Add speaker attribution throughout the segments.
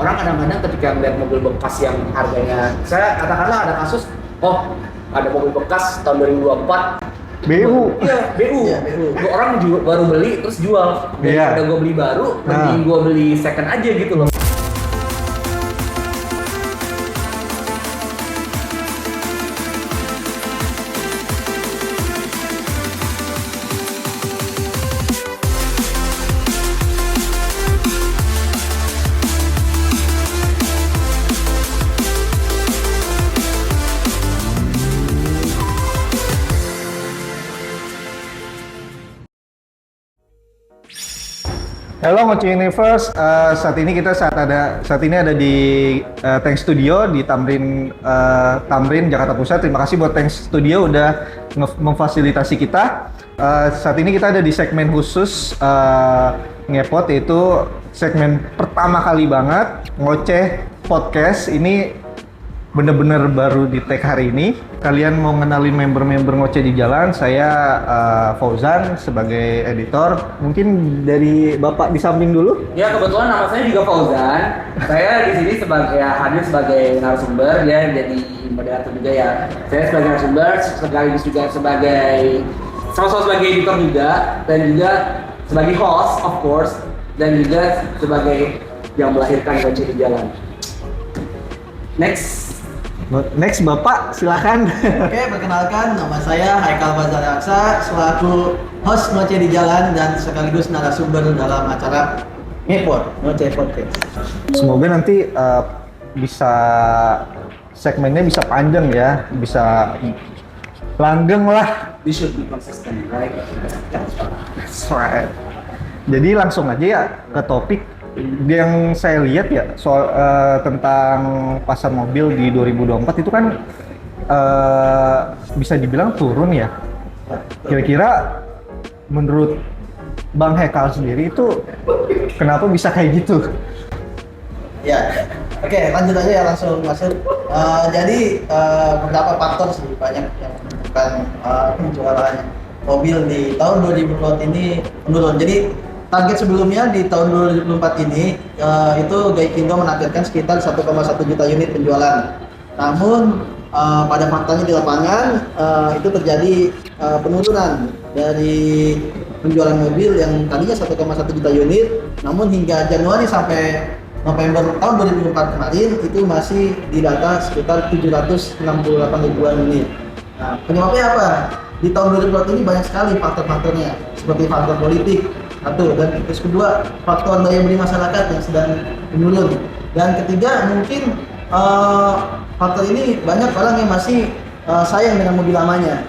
Speaker 1: orang kadang-kadang ketika melihat mobil bekas yang harganya, saya katakanlah ada kasus, ada mobil bekas tahun 2024
Speaker 2: BU.
Speaker 1: Iya, BU. Orang baru beli terus jual. Daripada gue beli baru, mending gue beli second aja gitu loh.
Speaker 2: Halo Mochi Universe, saat ini ada di Tank Studio di Tamrin Jakarta Pusat. Terima kasih buat Tank Studio udah memfasilitasi kita. Saat ini kita ada di segmen khusus ngepot, yaitu segmen pertama kali banget ngoceh podcast. Ini bener-bener baru di tag hari ini. Kalian mau ngenalin member-member ngoceh di jalan. Saya Fauzan sebagai editor. Mungkin dari Bapak di samping dulu.
Speaker 1: Ya, kebetulan nama saya juga Fauzan. Saya di sini hadir sebagai narasumber, ya, jadi moderator juga ya. Saya sebagai narasumber, sekaligus juga sama-sama sebagai editor juga, dan juga sebagai host of course, dan juga sebagai yang melahirkan ngoceh di jalan.
Speaker 2: Next Bapak, silakan.
Speaker 3: Oke, perkenalkan, nama saya Haikal Fazal Aksa, selaku host Ngoceh di Jalan dan sekaligus narasumber dalam acara Ngoceh Podcast.
Speaker 2: Semoga nanti segmennya bisa panjang ya, bisa langgeng lah.
Speaker 1: We should be consistent, right?
Speaker 2: That's right. Jadi langsung aja ya ke topik. Yang saya lihat ya soal tentang pasar mobil di 2024 itu kan bisa dibilang turun ya. Kira-kira menurut Bang Haikal sendiri itu kenapa bisa kayak gitu?
Speaker 3: Ya, oke, lanjut aja ya, langsung masuk. Jadi beberapa faktor sih banyak yang menentukan penjualan mobil di tahun 2024 ini menurun. Jadi target sebelumnya di tahun 2024 ini itu Gaikindo menargetkan sekitar 1,1 juta unit penjualan. Namun pada faktanya di lapangan itu terjadi penurunan dari penjualan mobil yang tadinya 1,1 juta unit, namun hingga Januari sampai November tahun 2024 kemarin itu masih di data sekitar 768 ribuan unit. Nah, penyebabnya apa? Di tahun 2024 ini banyak sekali faktor-faktornya, seperti faktor politik, dan terus kedua faktor daya beli masyarakat yang sedang menurun, dan ketiga mungkin faktor ini banyak orang yang masih sayang dengan mobil lamanya.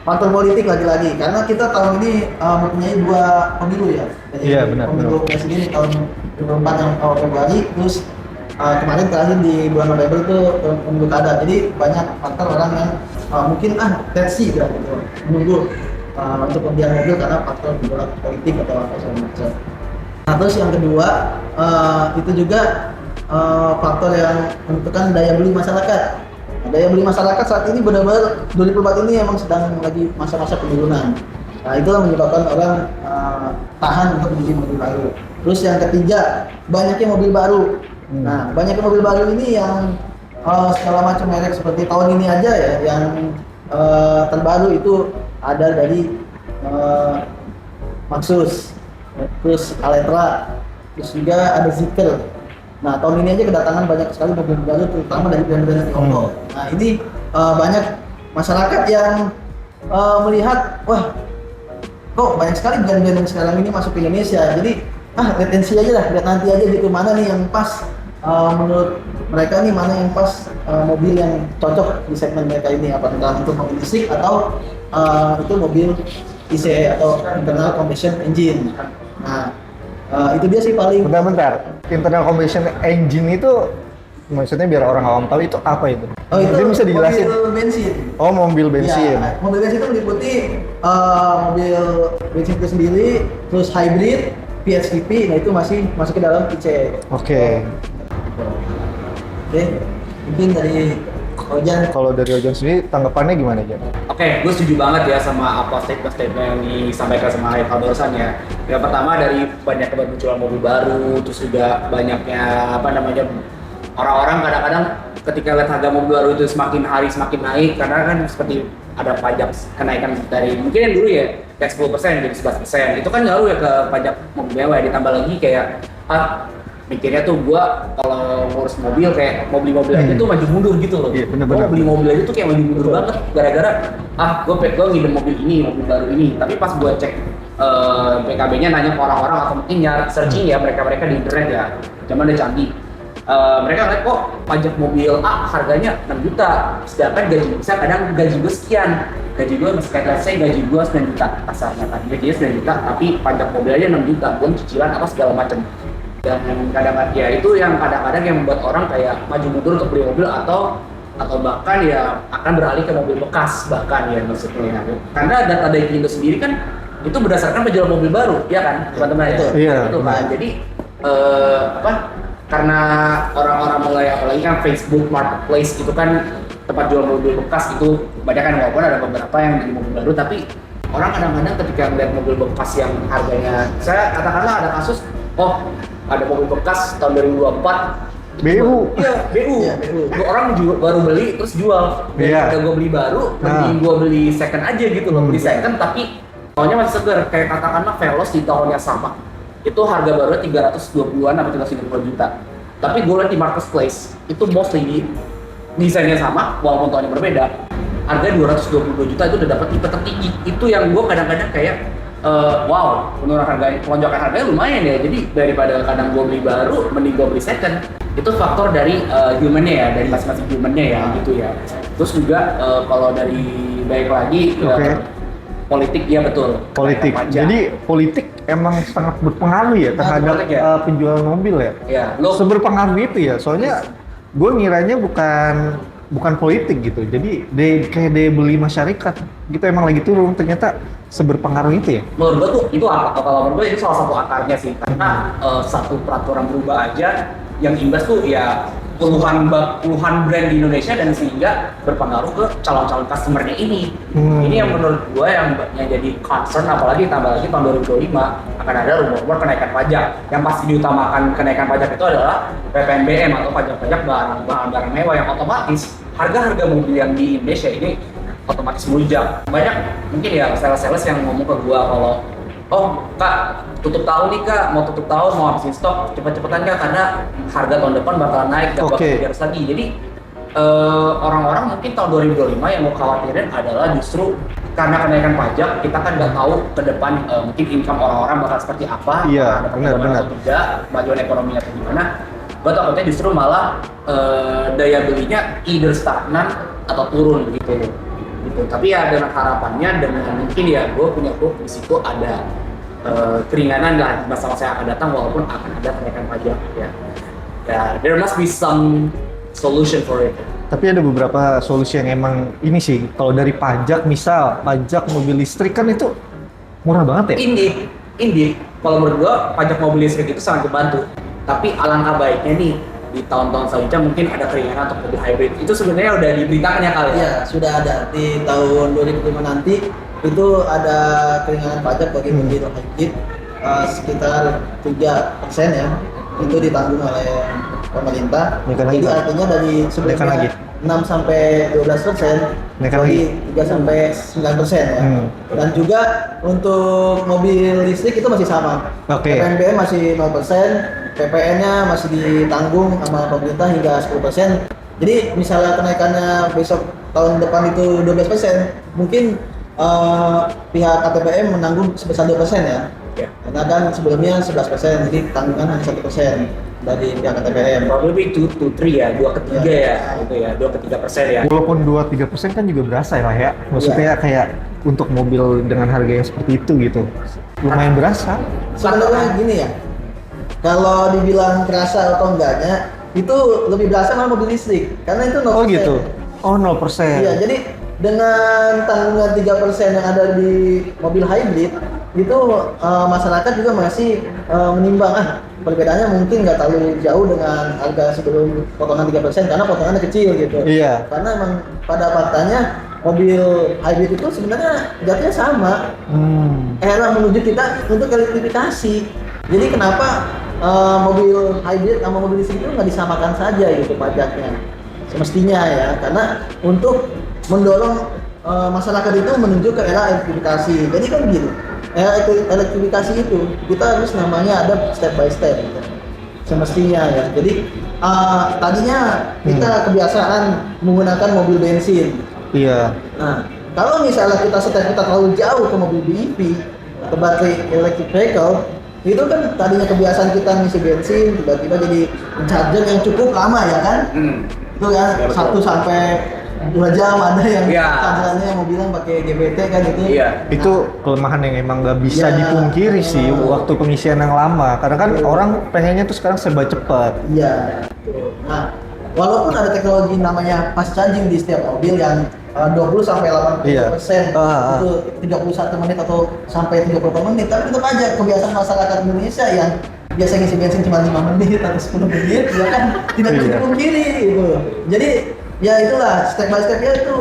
Speaker 3: Faktor politik lagi-lagi, karena kita tahun ini mempunyai 2 pemilu ya.
Speaker 2: Iya, benar.
Speaker 3: Pemilu presiden di tahun 2024 yang awal Februari, terus kemarin terakhir di bulan November itu pemilu kada. Jadi banyak faktor orang yang mungkin tensi gitu, menunggu untuk pembelian mobil karena faktor gejolak politik atau apa segala macam. Nah, terus yang kedua itu juga faktor yang menentukan daya beli masyarakat. Nah, daya beli masyarakat saat ini benar-benar 2024 ini emang sedang lagi masa-masa penurunan. Nah, itulah menyebabkan orang tahan untuk membeli mobil baru. Terus yang ketiga, banyaknya mobil baru. Nah, banyaknya mobil baru ini yang segala macam merek, seperti tahun ini aja ya, yang terbaru itu ada dari Maxus, terus Aletra, terus juga ada Zeekr. Nah, tahun ini aja kedatangan banyak sekali mobil baru, terutama dari brand-brand Tiongkok. Nah, ini banyak masyarakat yang melihat, wah, kok banyak sekali brand-brand yang sekarang ini masuk ke Indonesia. Jadi, retensi aja lah, lihat nanti aja gitu, mana nih yang pas menurut mereka nih, mana yang pas mobil yang cocok di segmen mereka ini, apakah untuk mobil listrik atau itu mobil ICE atau internal combustion engine. Nah, itu dia sih paling.
Speaker 2: Bentar. Internal combustion engine itu maksudnya biar orang awam tahu itu apa itu?
Speaker 3: Oh, itu
Speaker 2: bisa dijelasin?
Speaker 3: Mobil bensin.
Speaker 2: Oh, mobil bensin.
Speaker 3: Ya, mobil bensin itu meliputi mobil bensin itu sendiri, terus hybrid, PHEV. Nah, itu masih masuk ke dalam ICE.
Speaker 2: Oke,
Speaker 3: mungkin dari Ojan.
Speaker 2: Kalau dari Ojan sendiri tanggapannya gimana Jan?
Speaker 1: Oke, gue setuju banget ya sama apa statement-statement yang disampaikan sama Haikal barusan ya. Yang pertama dari banyak kemunculan mobil baru, terus juga banyaknya apa namanya orang-orang kadang-kadang ketika lihat harga mobil baru itu semakin hari semakin naik karena kan seperti ada pajak kenaikan dari mungkin yang dulu ya kayak 10% jadi 11%. Itu kan ngaruh ya ke pajak mobil mewah, ditambah lagi kayak mikirnya tuh gua kalau ngurus mobil kayak mau beli mobil aja tuh maju mundur gitu loh.
Speaker 2: Iya, bener-bener.
Speaker 1: Gua beli mobil aja tuh kayak maju mundur banget gara-gara gua ngidam mobil ini, mobil baru ini. Tapi pas gua cek PKB-nya nanya ke orang-orang atau mungkin nyari searching ya mereka-mereka di internet ya. Zaman udah canggih. Mereka ngeliat kok pajak mobil A harganya 6 juta, sedangkan gaji bisa kadang gaji gue sekian. Gaji gue kayak saya gaji gue 9 juta kasarnya kan, gajinya 9 juta tapi pajak mobil aja 6 juta, belum cicilan apa segala macam. Dan kadang-kadang ya itu yang kadang-kadang yang membuat orang kayak maju mundur untuk beli mobil atau bahkan ya akan beralih ke mobil bekas bahkan ya maksudnya. Karena data dari Indo sendiri kan itu berdasarkan penjualan mobil baru, ya kan teman-teman ya?
Speaker 2: Iya.
Speaker 1: Itu kan. Jadi karena orang-orang mulai apalagi kan Facebook Marketplace itu kan tempat jual mobil bekas itu banyak kan walaupun ada beberapa yang beli mobil baru tapi orang kadang-kadang ketika melihat mobil bekas yang harganya saya katakanlah ada kasus ada mobil bekas tahun 2024
Speaker 2: BU.
Speaker 1: Iya, BU.
Speaker 3: Iya, BU.
Speaker 1: Orang baru beli terus jual.
Speaker 2: Iya.
Speaker 1: Daripada gue beli baru, mending gue beli second aja gitu loh. Beli second tapi tahunnya masih segar. Kayak katakanlah Veloz di tahun yang sama. Itu harga barunya 320-an atau 350 juta. Tapi gue lihat di marketplace, itu mostly desainnya sama, walaupun tahunnya berbeda. Harga 222 juta itu udah dapat tipe tertinggi. Itu yang gue kadang-kadang kayak wow, penurunan harganya, lonjakan harganya lumayan ya. Jadi daripada kadang gue beli baru, mending gue beli second. Itu faktor dari human-nya ya, dari masing-masing human-nya ya gitu ya. Terus juga kalau dari baik lagi politik ya betul.
Speaker 2: Politik. Jadi politik emang sangat berpengaruh ya terhadap penjualan mobil ya.
Speaker 1: Ya,
Speaker 2: seberpengaruh itu ya. Soalnya gue ngiranya bukan politik gitu. Jadi kayak daya beli masyarakat gitu emang lagi turun, ternyata seberpengaruh itu ya.
Speaker 1: Menurut gue tuh itu apa? Kalau menurut gue itu salah satu akarnya sih. Karena satu peraturan berubah aja yang imbas tuh ya puluhan brand di Indonesia dan sehingga berpengaruh ke calon-calon customer-nya ini. Ini yang menurut gue yang jadi concern, apalagi tambah lagi tahun 2025 akan ada rumor-rumor kenaikan pajak. Yang pasti diutamakan kenaikan pajak itu adalah PPNBM atau pajak-pajak barang-barang mewah yang otomatis harga-harga mobil yang di Indonesia ini otomatis melonjak. Banyak mungkin ya sales-sales yang ngomong ke gue kalau Kak, tutup tahun nih Kak, mau tutup tahun, mau habisin stok, cepet-cepetan Kak, karena harga tahun depan bakalan naik, gak bakal harus lagi. Jadi orang-orang mungkin tahun 2025 yang mau khawatirin adalah justru karena kenaikan pajak, kita kan nggak tahu ke depan mungkin income orang-orang bakal seperti apa,
Speaker 2: iya,
Speaker 1: benar. Atau tidak, kemajuan ekonominya atau gimana. Gue takutnya justru malah daya belinya either stagnan atau turun gitu. Tapi ya dengan harapannya, dengan mungkin ya gue punya hope di situ ada keringanan lah masa-masa yang akan datang walaupun akan ada kenaikan pajak ya. There must be some solution for it.
Speaker 2: Tapi ada beberapa solusi yang emang ini sih, kalau dari pajak misal pajak mobil listrik kan itu murah banget ya.
Speaker 1: Indeed. Kalau menurut gue pajak mobil listrik itu sangat membantu. Tapi alangkah baiknya nih di tahun-tahun selanjutnya mungkin ada keringanan untuk mobil hybrid. Itu sebenarnya udah diberitakan ya kali ya?
Speaker 3: Iya, sudah ada. Di tahun 2005 nanti itu ada keringanan pajak bagi mobil hybrid sekitar 3% ya. Itu ditanggung oleh pemerintah. Jadi artinya dari sebelumnya 6 sampai 12%, jadi 3 sampai 9% ya. Dan juga untuk mobil listrik itu masih sama. PPNBM masih 0%. PPN-nya masih ditanggung sama pemerintah hingga 10%. Jadi misalnya kenaikannya besok tahun depan itu 12%, mungkin pihak KTPM menanggung sebesar 2% ya. Karena kan sebelumnya 11%, jadi tanggungan hanya 1% dari pihak KTPM.
Speaker 1: Probably 2 to 3 ya, 2 ke 3 ya, gitu ya, 2 ke 3% ya.
Speaker 2: Walaupun 2-3% kan juga berasa lah ya. Maksudnya kayak untuk mobil dengan harga yang seperti itu gitu, lumayan berasa.
Speaker 3: Sebenarnya gini ya, kalau dibilang kerasa atau enggaknya, itu lebih berasa malah mobil listrik, karena itu 0%.
Speaker 2: Oh gitu? Oh 0%?
Speaker 3: Iya, jadi dengan tanggungan 3% yang ada di mobil hybrid, itu masyarakat juga masih menimbang perbedaannya mungkin nggak terlalu jauh dengan harga sebelum potongan 3% karena potongannya kecil gitu.
Speaker 2: Iya.
Speaker 3: Karena emang pada faktanya mobil hybrid itu sebenarnya jatuhnya sama. Era menuju kita untuk elektrifikasi. Jadi kenapa mobil hybrid sama mobil listrik itu nggak disamakan saja gitu pajaknya? Semestinya ya, karena untuk mendorong masyarakat itu menuju ke era elektrifikasi. Jadi kan begini, era elektrifikasi itu kita harus namanya ada step by step gitu. Semestinya ya. Jadi tadinya kita kebiasaan menggunakan mobil bensin.
Speaker 2: Iya.
Speaker 3: Nah, kalau misalnya kita terlalu jauh ke mobil BEV, ke baterai electric vehicle, itu kan tadinya kebiasaan kita ngisi bensin, tiba-tiba jadi charger yang cukup lama ya kan? Itu ya,
Speaker 1: Ya,
Speaker 3: 1 sampai 2 jam ada yang
Speaker 1: Iya.
Speaker 3: chargerannya yang mau bilang pakai GBT kan gitu.
Speaker 1: Iya.
Speaker 2: Itu kelemahan yang emang nggak bisa
Speaker 3: Ya,
Speaker 2: dipungkiri sih waktu pengisian yang lama. Karena kan orang pengennya tuh sekarang serba cepat.
Speaker 3: Iya. Nah, walaupun ada teknologi namanya fast charging di setiap mobil yang 20 sampai 80% itu 31 menit atau sampai 30 menit, tapi tetap aja kebiasaan masyarakat Indonesia yang biasa ngisi bensin cuma 5 menit atau 10 menit ya kan tidak bisa dipungkiri gitu. Jadi ya itulah step by stepnya itu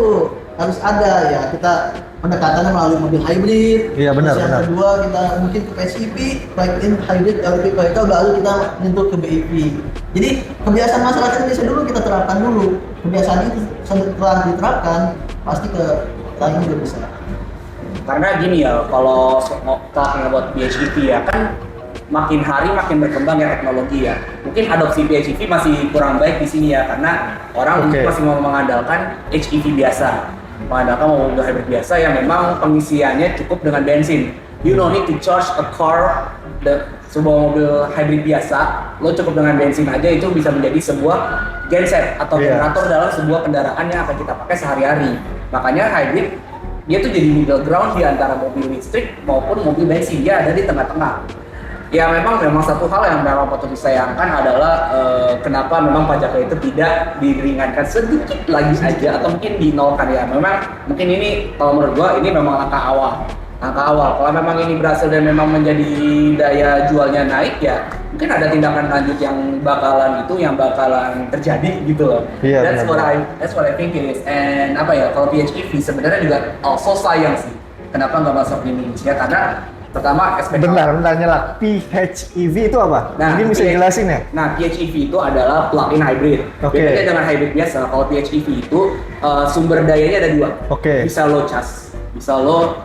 Speaker 3: harus ada ya, kita pendekatannya melalui mobil hybrid.
Speaker 2: Iya, benar,
Speaker 3: Terus yang
Speaker 2: benar.
Speaker 3: kedua kita mungkin ke PHEV, plug-in hybrid electric vehicle, baru kita nyentuh ke BEV. Jadi kebiasaan masyarakat Indonesia dulu kita terapkan dulu. Kebiasaan itu setelah diterapkan pasti ke lain juga bisa.
Speaker 1: Karena gini ya, kalau talking about PHEV ya kan makin hari makin berkembang ya teknologi ya. Mungkin adopsi PHEV masih kurang baik di sini ya, karena orang masih mau mengandalkan HEV biasa, mengandalkan mobil hybrid biasa yang memang pengisiannya cukup dengan bensin. You don't need to charge a car, sebuah mobil hybrid biasa, lo cukup dengan bensin aja itu bisa menjadi sebuah genset atau generator dalam sebuah kendaraan yang akan kita pakai sehari-hari. Makanya hybrid dia tuh jadi middle ground di antara mobil listrik maupun mobil bensin, dia ada di tengah-tengah. Ya memang satu hal yang memang patut disayangkan adalah kenapa memang pajaknya itu tidak diringankan sedikit lagi aja atau mungkin dinolkan ya. Memang mungkin ini kalau menurut gua ini memang langkah awal. Kalau memang ini berhasil dan memang menjadi daya jualnya naik ya, mungkin ada tindakan lanjut yang bakalan terjadi gitu loh.
Speaker 2: Iya,
Speaker 1: That's what I think it is. And apa ya, kalau PHEV sebenarnya juga also sayang sih. Kenapa nggak masuk di Indonesia? Karena pertama
Speaker 2: Bentar nyelak. PHEV itu apa?
Speaker 1: Nah,
Speaker 2: Mungkin bisa jelasin ya?
Speaker 1: Nah, PHEV itu adalah plug-in hybrid. Bedanya dengan hybrid biasa, kalau PHEV itu sumber dayanya ada 2. Bisa lo cas, bisa lo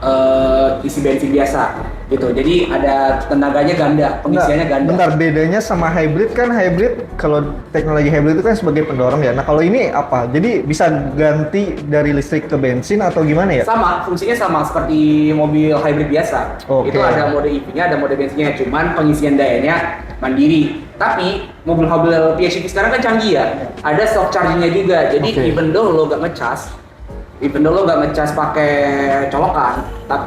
Speaker 1: isi bensin biasa gitu. Jadi ada tenaganya ganda, pengisiannya ganda.
Speaker 2: Bentar, bedanya sama hybrid kan, hybrid kalau teknologi hybrid itu kan sebagai pendorong ya. Nah, kalau ini apa? Jadi bisa ganti dari listrik ke bensin atau gimana ya?
Speaker 1: Sama, fungsinya sama seperti mobil hybrid biasa. Itu ada mode EV-nya, ada mode bensinnya, cuman pengisian dayanya mandiri. Tapi mobil-mobil PHEV sekarang kan canggih ya. Ada self charging-nya juga. Jadi even though lo gak ngecas pakai colokan,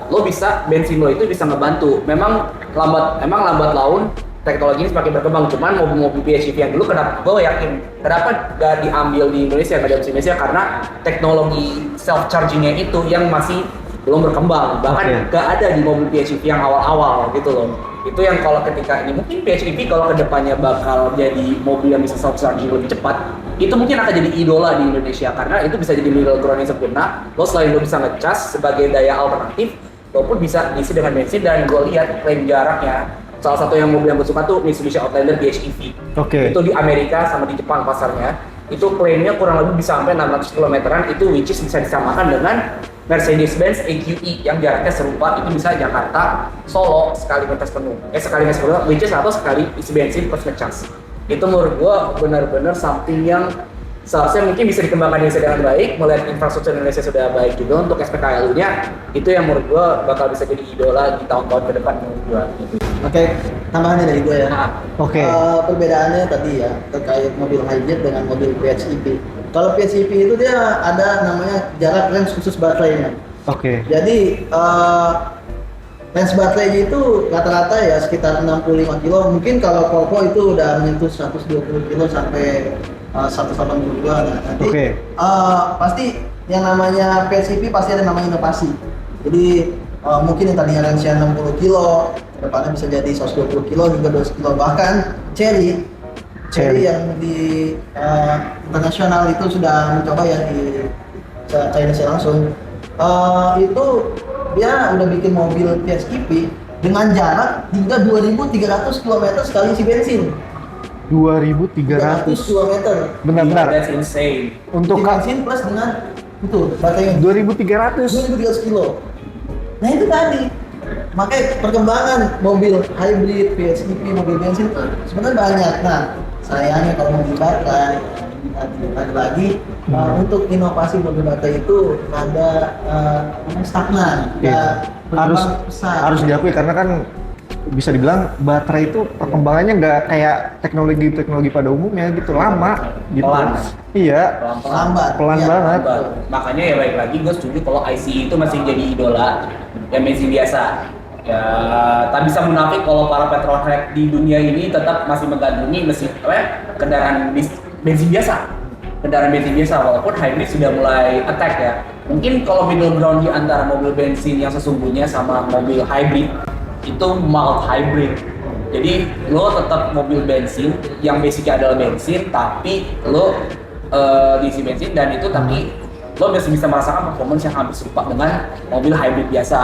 Speaker 1: lo bisa bensin lo itu bisa ngebantu. Memang lambat laun teknologi ini semakin berkembang. Cuman mobil-mobil PHEV yang dulu gue yakin kenapa gak diambil di Indonesia, gak diambil di Indonesia karena teknologi self charging-nya itu yang masih belum berkembang. Bahkan gak ada di mobil PHEV yang awal-awal gitu loh. Itu yang kalau ketika ini mungkin PHEV kalau kedepannya bakal jadi mobil yang bisa self charging lebih cepat, itu mungkin akan jadi idola di Indonesia karena itu bisa jadi middle ground yang sempurna. Lo selain lo bisa ngecas sebagai daya alternatif, lo pun bisa diisi dengan bensin. Dan gue lihat klaim jaraknya, salah satu yang mobil yang gue suka tuh Mitsubishi Outlander PHEV. Itu di Amerika sama di Jepang pasarnya, itu klaimnya kurang lebih bisa sampai 600 kilometeran, itu which is bisa disamakan dengan Mercedes-Benz EQE yang jaraknya serupa, itu bisa Jakarta, Solo sekali ngetes penuh. Sekali ngetes penuh, which is atau sekali isi bensin plus ngecas. Itu menurut gua benar-benar something yang seharusnya mungkin bisa dikembangkan di Indonesia dengan baik, melihat infrastruktur Indonesia sudah baik juga untuk SPKLU-nya, itu yang menurut gua bakal bisa jadi idola di tahun-tahun ke depan menurut gua.
Speaker 3: Tambahannya dari gue ya. Perbedaannya tadi ya terkait mobil hybrid dengan mobil PHEV. Kalau PHEV itu dia ada namanya jarak range khusus baterainya. Jadi range baterainya itu rata-rata ya sekitar 65 kilo. Mungkin kalau Volvo itu udah menyentuh 120 kilo sampai 182. Nah, nanti pasti yang namanya PHEV pasti ada namanya inovasi. Jadi mungkin yang tadinya range 60 kilo, depannya bisa jadi 120 kilo juga 200 kilo, bahkan Cherry yang di internasional itu sudah mencoba ya di China langsung. Itu dia udah bikin mobil PHEV dengan jarak hingga 2.300 km sekali isi bensin.
Speaker 2: 2.300
Speaker 3: km.
Speaker 2: Benar-benar.
Speaker 1: That's insane.
Speaker 2: Untuk
Speaker 3: bensin plus dengan itu baterainya
Speaker 2: 2.300
Speaker 3: kilo. Nah itu tadi, makanya perkembangan mobil hybrid, PHEV, mobil bensin itu sebenarnya banyak. Nah sayangnya kalau mobil baterai ada lagi untuk inovasi mobil baterai itu ada stagnan.
Speaker 2: Iya. Harus diakui karena kan bisa dibilang baterai itu perkembangannya nggak kayak teknologi pada umumnya gitu, lama gitu.
Speaker 1: Pelan.
Speaker 2: Iya. Pelan
Speaker 3: Iya,
Speaker 2: banget.
Speaker 1: Makanya ya baik lagi gue setuju kalau ICE itu masih jadi idola yang bensin biasa. Ya, tak bisa munafik kalau para petrolhead di dunia ini tetap masih menggandrungi mesin kendaraan bensin biasa. Kendaraan bensin biasa walaupun hybrid sudah mulai attack ya. Mungkin kalau middle ground di antara mobil bensin yang sesungguhnya sama mobil hybrid itu mild hybrid. Jadi lo tetap mobil bensin yang basicnya adalah bensin tapi lo diisi bensin dan itu tapi lo masih bisa merasakan performance yang hampir serupa dengan mobil hybrid biasa.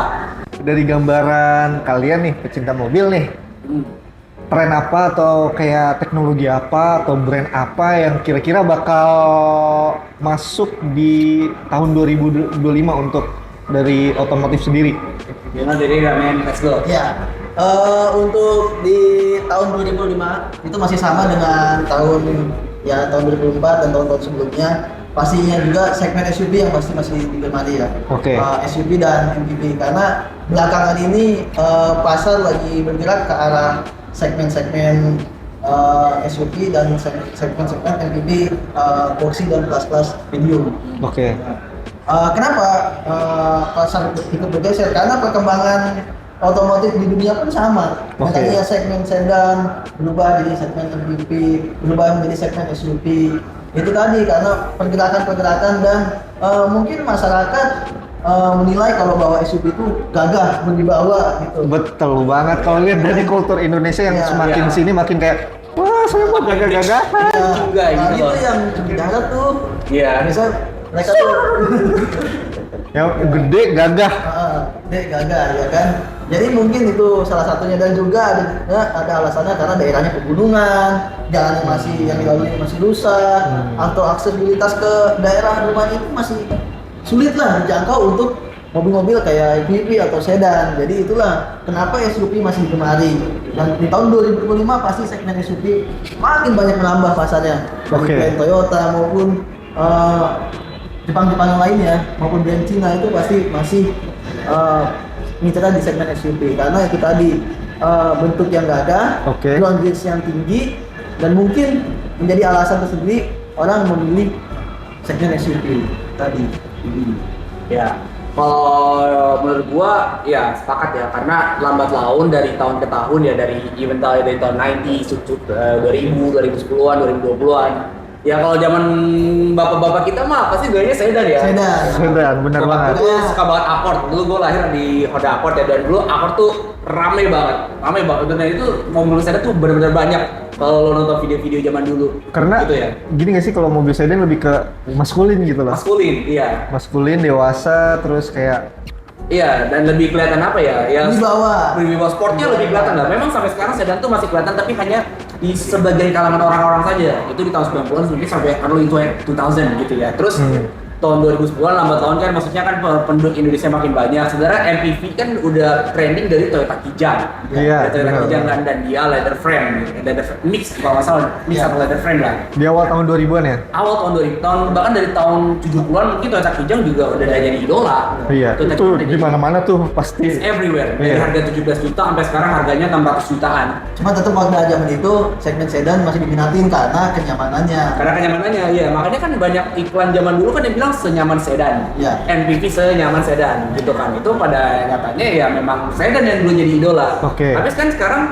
Speaker 2: Dari gambaran kalian nih, pecinta mobil nih, tren apa atau kayak teknologi apa atau brand apa yang kira-kira bakal masuk di tahun 2025 untuk dari otomotif sendiri?
Speaker 1: Gimana dari Ramen, let's go.
Speaker 3: Ya, untuk di tahun 2005 itu masih sama dengan tahun 2004 dan tahun-tahun sebelumnya. Pastinya juga segmen SUV yang pasti masih digemari ya.
Speaker 2: Oke.
Speaker 3: SUV dan MPV karena belakangan ini pasar lagi bergerak ke arah segmen-segmen SUV dan segmen-segmen MPV boxy dan kelas-kelas medium.
Speaker 2: Oke.
Speaker 3: Kenapa pasar ikut bergeser? Karena perkembangan otomotif di dunia pun sama.
Speaker 2: Oke.
Speaker 3: Makanya segmen sedan berubah jadi segmen MPV, berubah menjadi segmen SUV. Itu tadi karena pergerakan-pergerakan dan mungkin masyarakat menilai kalau bawa SUV itu gagah berwibawa gitu.
Speaker 2: Betul banget. Kalau lihat dari kultur Indonesia yang
Speaker 3: Iya.
Speaker 2: semakin
Speaker 1: Iya.
Speaker 2: sini makin kayak, wah saya mau gagah-gagahan.
Speaker 1: Juga gitu
Speaker 3: itu
Speaker 1: loh.
Speaker 3: yang di darat tuh.
Speaker 1: Iya.
Speaker 3: Misal mereka tuh
Speaker 2: Yang gede gagah.
Speaker 3: dek gagah ya kan. Jadi mungkin itu salah satunya dan juga ada alasannya karena daerahnya pegunungan, jalan yang dilalui masih rusak, atau aksesibilitas ke daerah rumahnya itu masih sulit lah dijangkau untuk mobil-mobil kayak MPV atau sedan. Jadi itulah kenapa SUV masih digemari. Dan di tahun 2025 pasti segmen SUV makin banyak menambah pasarnya. Baik
Speaker 2: Oke.
Speaker 3: brand Toyota maupun Jepang lainnya maupun brand Cina itu pasti masih ngincernya di segmen SUV karena itu tadi bentuk yang gagah,
Speaker 2: Oke.
Speaker 3: ground clearance yang tinggi dan mungkin menjadi alasan tersendiri orang memilih segmen SUV tadi.
Speaker 1: Ya, kalau menurut gua ya sepakat ya karena lambat laun dari tahun ke tahun ya dari tahun 90, 2000, 2010-an, 2020-an. Ya kalau zaman bapak-bapak kita mah pasti gayanya sedan ya.
Speaker 2: Sedan, benar
Speaker 1: Bokap
Speaker 2: banget.
Speaker 1: gue suka banget Accord. Dulu gue lahir di Honda Accord ya dan dulu Accord tuh rame banget. Dan itu mobil sedan tuh benar-benar banyak kalau lo nonton video-video zaman dulu.
Speaker 2: Karena
Speaker 1: gitu ya.
Speaker 2: gini gak sih kalau mobil sedan lebih ke maskulin gitu loh.
Speaker 1: Maskulin, iya.
Speaker 2: Maskulin, dewasa, terus kayak
Speaker 1: Iya, dan lebih kelihatan apa ya? Ya
Speaker 3: Wibawa.
Speaker 1: sportnya lebih kelihatan lah. Memang sampai sekarang sedan tuh masih kelihatan tapi hanya di sebagian kalangan orang-orang saja. Itu di tahun 90-an mungkin sampai early 2000 gitu ya. Terus tahun 2010-an lambat laun kan maksudnya kan penduduk Indonesia makin banyak. Sebenarnya MPV kan udah trending dari Toyota Kijang.
Speaker 2: Iya,
Speaker 1: Dari Toyota
Speaker 2: benar.
Speaker 1: Kijang kan dan dia leather frame mix kalau nggak salah mix atau leather frame lah.
Speaker 2: di awal tahun 2000-an ya?
Speaker 1: Awal tahun 2000 bahkan dari tahun 70-an mungkin Toyota Kijang juga udah jadi idola.
Speaker 2: Iya,
Speaker 1: Toyota
Speaker 2: itu
Speaker 1: Kijang udah
Speaker 2: di
Speaker 1: jadi-
Speaker 2: mana-mana tuh pasti.
Speaker 1: It's everywhere. Dari
Speaker 2: Iya.
Speaker 1: harga 17 juta sampai sekarang harganya 600 jutaan.
Speaker 3: Cuma tetap pada zaman itu segmen sedan masih diminatin karena kenyamanannya.
Speaker 1: Karena kenyamanannya, ya makanya kan banyak iklan zaman dulu kan yang bilang senyaman sedan.
Speaker 3: Iya.
Speaker 1: MPV senyaman sedan gitu kan. Itu pada nyatanya ya memang sedan yang dulu jadi idola.
Speaker 2: Oke.
Speaker 1: Tapi kan sekarang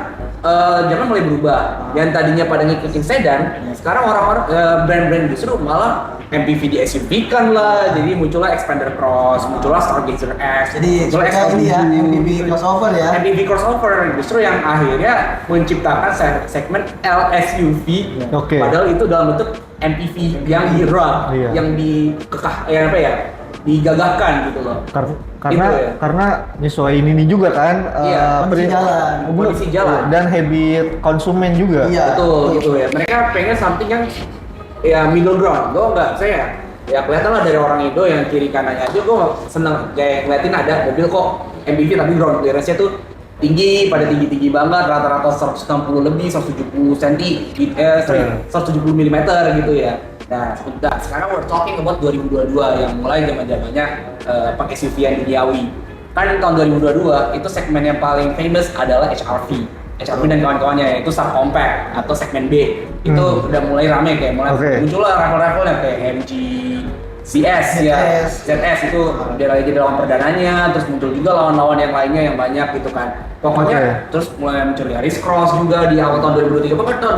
Speaker 1: zaman mulai berubah. Yang tadinya pada ngikutin sedan, sekarang orang-orang brand-brand justru malah MPV di SUV kan lah. Jadi muncullah Xpander Cross, muncullah Stargazer X,
Speaker 3: Jadi
Speaker 1: muncullah
Speaker 3: sebenarnya ini ya MPV crossover ya.
Speaker 1: MPV crossover justru yang akhirnya menciptakan segmen LSUV.
Speaker 2: Oke.
Speaker 1: Padahal itu dalam bentuk MPV yang dirub,
Speaker 2: Iya.
Speaker 1: yang digagahkan gitu loh.
Speaker 2: Karena nyesuaiin ini juga kan
Speaker 1: Iya,
Speaker 3: kondisi jalan.
Speaker 1: Kondisi jalan.
Speaker 2: dan habit konsumen juga.
Speaker 3: Iya.
Speaker 1: Betul gitu ya. Mereka pengen something yang ya middle ground. Gue enggak, saya ya kelihatan lah dari orang Indo yang kiri kanannya aja gue seneng kayak ngeliatin ada mobil kok MPV tapi ground clearance-nya tuh tinggi, pada tinggi-tinggi banget, rata-rata 160 lebih, 170 cm, 170 mm gitu ya. Nah, sekarang we're talking about 2022 yang mulai zaman-zamannya pakai SUV yang duniawi. Kan tahun 2022 itu segmen yang paling famous adalah HRV dan kawan-kawannya, yaitu subcompact atau segmen B. Itu udah mulai rame kayak muncul lah rival-rivalnya kayak MG CS ya, ZS itu dia lagi dalam perdananya, terus muncul juga lawan-lawan yang lainnya yang banyak gitu kan. Pokoknya terus mulai muncul Yaris Cross juga di awal tahun 2023. Pokoknya tahun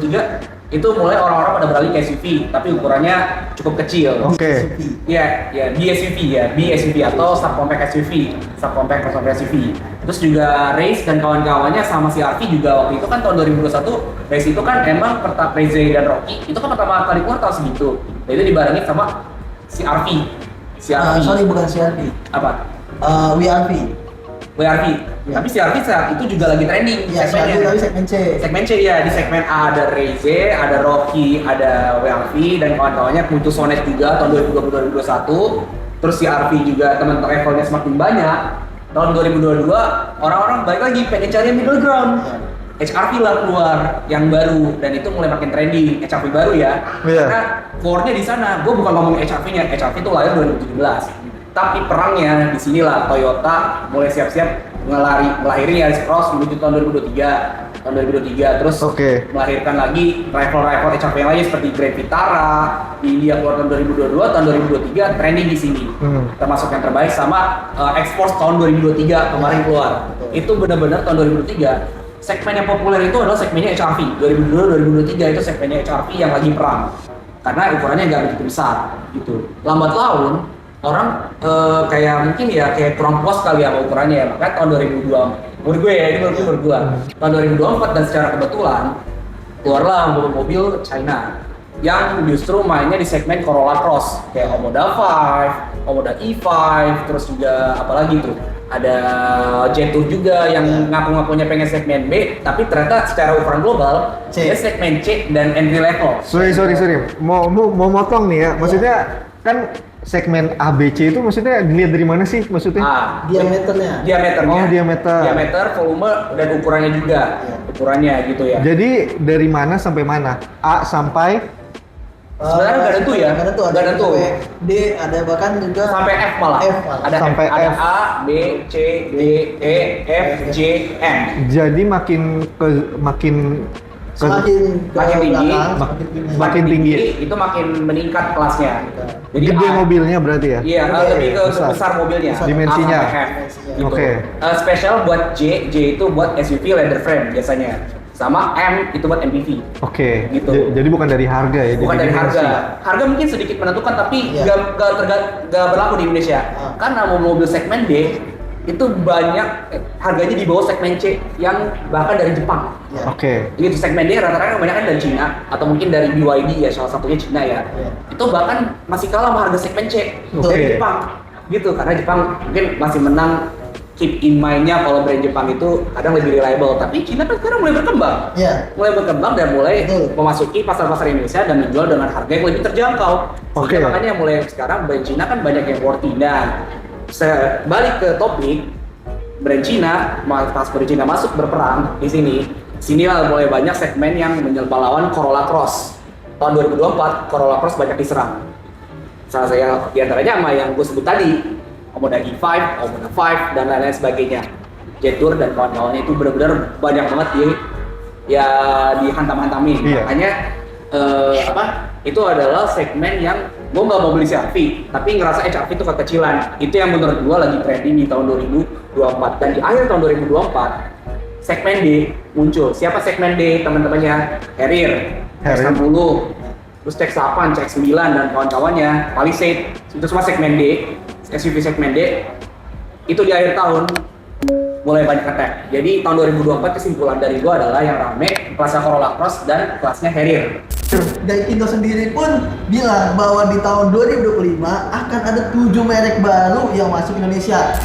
Speaker 1: 2023 itu mulai orang-orang pada beralih ke SUV, tapi ukurannya cukup kecil. Ya, BSUV atau subcompact SUV, subcompact crossover SUV. Terus juga Race dan kawan-kawannya sama si RV juga waktu itu kan tahun 2021. Race itu kan emang Race dan Rocky itu kan pertama kali keluar tahun segitu. Dan itu dibarengin sama si RV.
Speaker 3: Sorry, bukan si RV.
Speaker 1: Apa?
Speaker 3: WRV.
Speaker 1: Ya. Tapi si RV saat itu juga lagi trending.
Speaker 3: Ya,
Speaker 1: segmennya.
Speaker 3: tapi segmen C.
Speaker 1: Segmen C ya, di segmen A ada Raze, ada Rocky, ada WRV dan kawan-kawannya muncul Sonet juga tahun 2020-2021. Terus si RV juga teman travelnya semakin banyak. Tahun 2022 orang-orang balik lagi pengen cari middle ground. HRV lah keluar yang baru dan itu mulai makin trending. HRV baru ya. Karena core-nya di sana. Gue bukan ngomong HRV-nya. HRV itu lahir 2017. Tapi perangnya di sinilah Toyota mulai siap-siap melahirin Yaris Cross menuju tahun 2023 terus melahirkan lagi rival HRV yang lain seperti Grand Vitara di India keluar tahun 2022, tahun 2023 trending di sini termasuk yang terbaik sama X-Force tahun 2023 kemarin keluar. Itu benar-benar tahun 2023 segmen yang populer itu adalah segmennya HRV. 2022-2023 itu segmennya HRV yang lagi perang karena ukurannya nggak begitu besar gitu. Lambat laun orang kayak mungkin ya kayak kurang puas kali ya sama ukurannya ya, makanya tahun 2002 menurut gue ya, ini menurut gue tahun 2024 dan secara kebetulan keluarlah mobil China yang justru mainnya di segmen Corolla Cross kayak Omoda 5, Omoda E5, terus juga apalagi tuh ada J2 juga yang ngaku-ngakunya pengen segmen B, tapi ternyata secara ukuran global dia segmen C dan entry level.
Speaker 2: Sorry, mau motong nih ya, maksudnya kan segmen ABC itu maksudnya dilihat dari mana sih maksudnya?
Speaker 3: Diameternya.
Speaker 2: Oh, diameter.
Speaker 1: Diameter, volume dan ukurannya juga. Ukurannya gitu ya.
Speaker 2: Jadi dari mana sampai mana? A sampai
Speaker 1: sebenarnya nggak tentu ya. Nggak tentu.
Speaker 3: D ada bahkan juga
Speaker 1: sampai F malah.
Speaker 3: Ada
Speaker 2: sampai
Speaker 1: ada
Speaker 2: F.
Speaker 1: A, B, C, D, E, F, J, M.
Speaker 2: Jadi makin
Speaker 1: semakin tinggi itu makin meningkat kelasnya. Jadi
Speaker 2: gede mobilnya berarti ya?
Speaker 1: Iya, lebih ke besar mobilnya.
Speaker 2: Dimensinya.
Speaker 1: Gitu. Spesial buat J itu buat SUV leather frame biasanya. Sama M itu buat MPV. Gitu.
Speaker 2: Jadi bukan dari harga ya?
Speaker 1: Bukan dari harga. Harga mungkin sedikit menentukan tapi nggak berlaku di Indonesia. Karena mobil segmen D itu banyak harganya di bawah segmen C yang bahkan dari Jepang. Gitu segmen D rata-rata kebanyakan dari Cina atau mungkin dari BYD ya, salah satunya Cina ya. Itu bahkan masih kalah sama harga segmen C dari Jepang. Gitu karena Jepang mungkin masih menang, keep in mind-nya kalau brand Jepang itu kadang lebih reliable, tapi Cina kan sekarang mulai berkembang. Mulai berkembang dan mulai memasuki pasar-pasar Indonesia dan menjual dengan harga yang lebih terjangkau. Makanya mulai sekarang brand Cina kan banyak yang worthy. Nah, balik ke topik brand Cina, pas brand Cina masuk berperang di sinilah mulai banyak segmen yang melawan Corolla Cross. Tahun 2024 Corolla Cross banyak diserang. Salah saya diantaranya sama yang gue sebut tadi, Omoda E5, Omoda 5 dan lain-lain sebagainya. J-Tour dan kawan-kawannya itu benar-benar banyak banget dihantam-hantamin. Makanya itu adalah segmen yang gue nggak mau beli CRV, tapi ngerasa HRV itu kekecilan. Itu yang menurut gue lagi trending di tahun 2024 dan di akhir tahun 2024 segmen D muncul. Siapa segmen D teman-temannya? Harrier,
Speaker 2: Harrier.
Speaker 1: X60, terus CX-8, CX-9 dan kawan-kawannya, Palisade, itu semua segmen D, SUV segmen D. Itu di akhir tahun mulai banyak attack. Jadi tahun 2024 kesimpulan dari gua adalah yang rame kelasnya Corolla Cross dan kelasnya Harrier.
Speaker 3: Gaikindo sendiri pun bilang bahwa di tahun 2025 akan ada 7 merek baru yang masuk Indonesia.